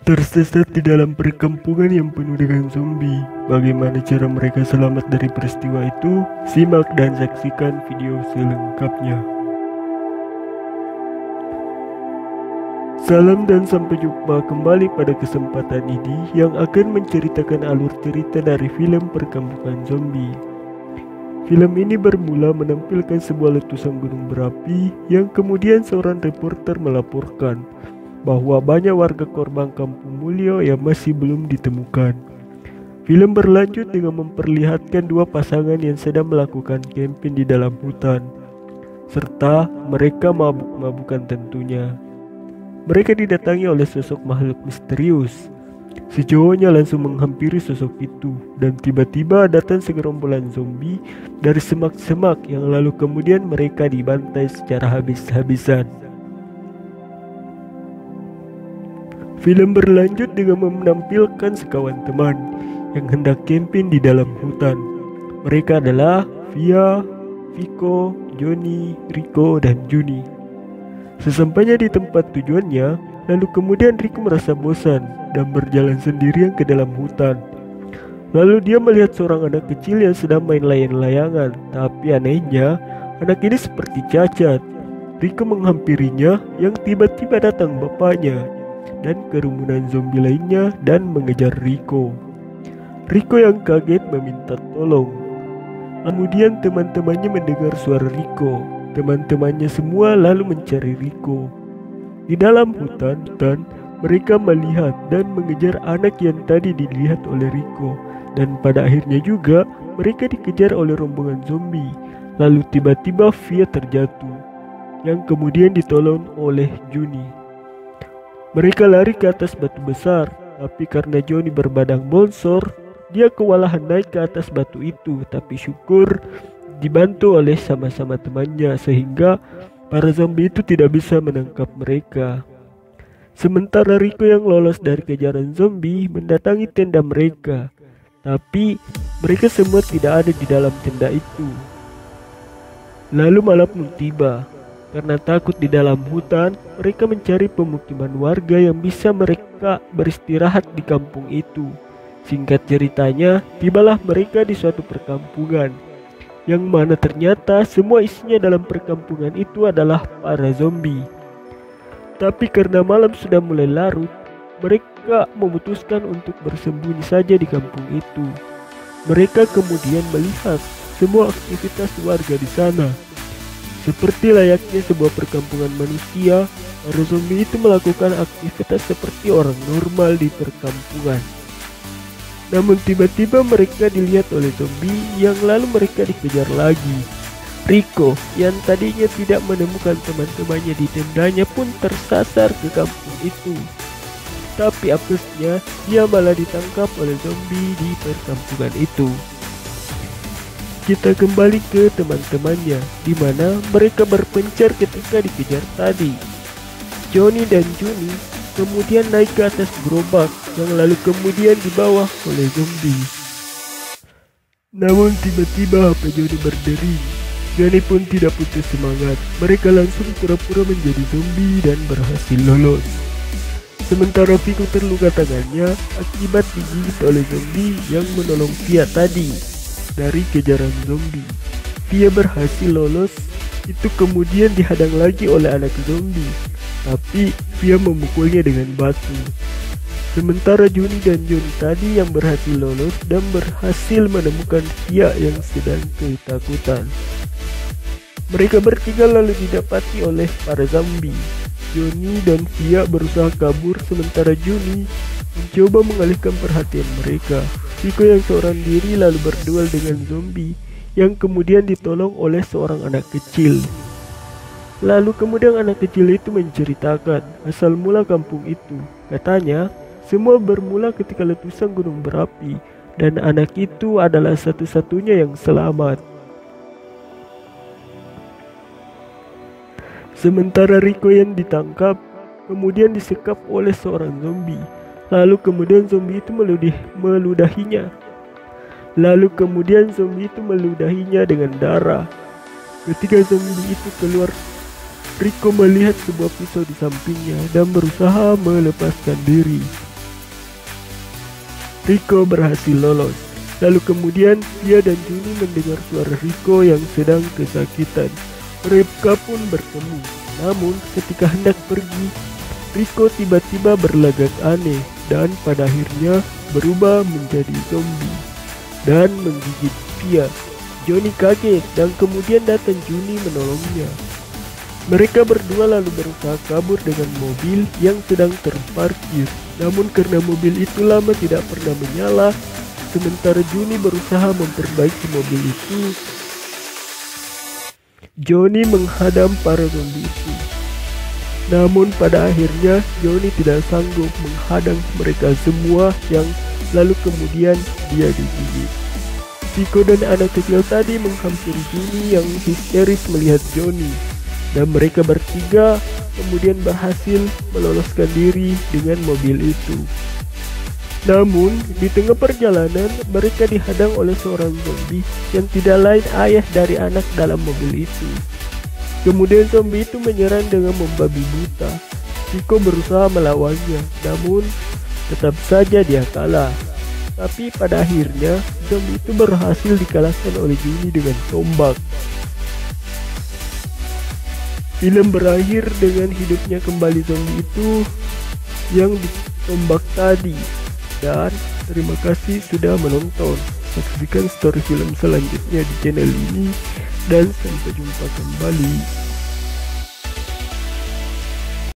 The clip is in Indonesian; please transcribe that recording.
Tersesat di dalam perkampungan yang penuh dengan zombie. Bagaimana cara mereka selamat dari peristiwa itu? Simak dan saksikan video selengkapnya. Salam dan sampai jumpa kembali pada kesempatan ini yang akan menceritakan alur cerita dari film Perkampungan Zombie. Film ini bermula menampilkan sebuah letusan gunung berapi yang kemudian seorang reporter melaporkan bahwa banyak warga korban Kampung Mulyo yang masih belum ditemukan. Film berlanjut dengan memperlihatkan dua pasangan yang sedang melakukan camping di dalam hutan, serta mereka mabuk-mabukan tentunya. Mereka didatangi oleh sosok makhluk misterius. Si cowoknya langsung menghampiri sosok itu, dan tiba-tiba datang segerombolan zombie dari semak-semak yang lalu kemudian mereka dibantai secara habis-habisan. Film berlanjut dengan menampilkan sekawan teman yang hendak camping di dalam hutan. Mereka adalah Via, Viko, Joni, Rico, dan Juni. Sesampainya di tempat tujuannya, lalu kemudian Rico merasa bosan dan berjalan sendirian ke dalam hutan. Lalu dia melihat seorang anak kecil yang sedang main layang-layangan, tapi anehnya anak ini seperti cacat. Rico menghampirinya yang tiba-tiba datang bapaknya dan kerumunan zombie lainnya dan mengejar Rico. Rico yang kaget meminta tolong. Kemudian teman-temannya mendengar suara Rico. Teman-temannya semua lalu mencari Rico. Di dalam hutan, mereka melihat dan mengejar anak yang tadi dilihat oleh Rico. Dan pada akhirnya juga mereka dikejar oleh rombongan zombie. Lalu tiba-tiba Via terjatuh, yang kemudian ditolong oleh Juni. Mereka lari ke atas batu besar, tapi karena Joni berbadan bonsor, dia kewalahan naik ke atas batu itu. Tapi syukur dibantu oleh sama-sama temannya sehingga para zombie itu tidak bisa menangkap mereka. Sementara Rico yang lolos dari kejaran zombie mendatangi tenda mereka, tapi mereka semua tidak ada di dalam tenda itu. Lalu malam pun tiba. Karena takut di dalam hutan, mereka mencari pemukiman warga yang bisa mereka beristirahat di kampung itu. Singkat ceritanya, tibalah mereka di suatu perkampungan, yang mana ternyata semua isinya dalam perkampungan itu adalah para zombie. Tapi karena malam sudah mulai larut, mereka memutuskan untuk bersembunyi saja di kampung itu. Mereka kemudian melihat semua aktivitas warga di sana. Seperti layaknya sebuah perkampungan manusia, para zombie itu melakukan aktivitas seperti orang normal di perkampungan. Namun tiba-tiba mereka dilihat oleh zombie yang lalu mereka dikejar lagi. Rico yang tadinya tidak menemukan teman-temannya di tendanya pun tersasar ke kampung itu. Tapi apesnya dia malah ditangkap oleh zombie di perkampungan itu. Kita kembali ke teman-temannya, di mana mereka berpencar ketika dikejar tadi. Joni dan Juni kemudian naik ke atas gerobak yang lalu kemudian dibawa oleh zombie. Namun tiba-tiba HP Joni berderi. Joni pun tidak putus semangat. Mereka langsung pura-pura menjadi zombie dan berhasil lolos. Sementara Viko terluka tangannya akibat digigit oleh zombie yang menolong Via tadi dari kejaran zombie. Via berhasil lolos, itu kemudian dihadang lagi oleh anak zombie, tapi Via memukulnya dengan batu. Sementara Juni dan Joni tadi yang berhasil lolos dan berhasil menemukan Via yang sedang ketakutan. Mereka bertiga lalu didapati oleh para zombie. Joni dan Via berusaha kabur sementara Juni mencoba mengalihkan perhatian mereka. Viko yang seorang diri lalu berduel dengan zombie yang kemudian ditolong oleh seorang anak kecil. Lalu kemudian anak kecil itu menceritakan asal mula kampung itu. Katanya semua bermula ketika letusan gunung berapi dan anak itu adalah satu-satunya yang selamat. Sementara Rico yang ditangkap kemudian disekap oleh seorang zombie. Lalu kemudian zombie itu meludahinya. Dengan darah. Ketika zombie itu keluar, Rico melihat sebuah pisau di sampingnya dan berusaha melepaskan diri. Rico berhasil lolos. Lalu kemudian Fia dan Juni mendengar suara Rico yang sedang kesakitan. Mereka pun bertemu. Namun ketika hendak pergi, Rico tiba-tiba berlagak aneh dan pada akhirnya berubah menjadi zombie dan menggigit Fia. Johnny kaget dan kemudian datang Juni menolongnya. Mereka berdua lalu berusaha kabur dengan mobil yang sedang terparkir. Namun karena mobil itu lama tidak pernah menyala, sementara Juni berusaha memperbaiki mobil itu, Johnny menghadang para zombie itu. Namun pada akhirnya Johnny tidak sanggup menghadang mereka semua yang lalu kemudian dia digigit. Vico dan anak kecil tadi menghampiri Johnny yang histeris melihat Johnny. Dan mereka bertiga kemudian berhasil meloloskan diri dengan mobil itu. Namun di tengah perjalanan mereka dihadang oleh seorang zombie yang tidak lain ayah dari anak dalam mobil itu. Kemudian zombie itu menyerang dengan membabi buta. Vico berusaha melawannya, namun tetap saja dia kalah. Tapi pada akhirnya zombie itu berhasil dikalahkan oleh Johnny dengan tombak. Film berakhir dengan hidupnya kembali zombie itu yang ditombak tadi. Dan terima kasih sudah menonton. Saksikan story film selanjutnya di channel ini dan sampai jumpa kembali.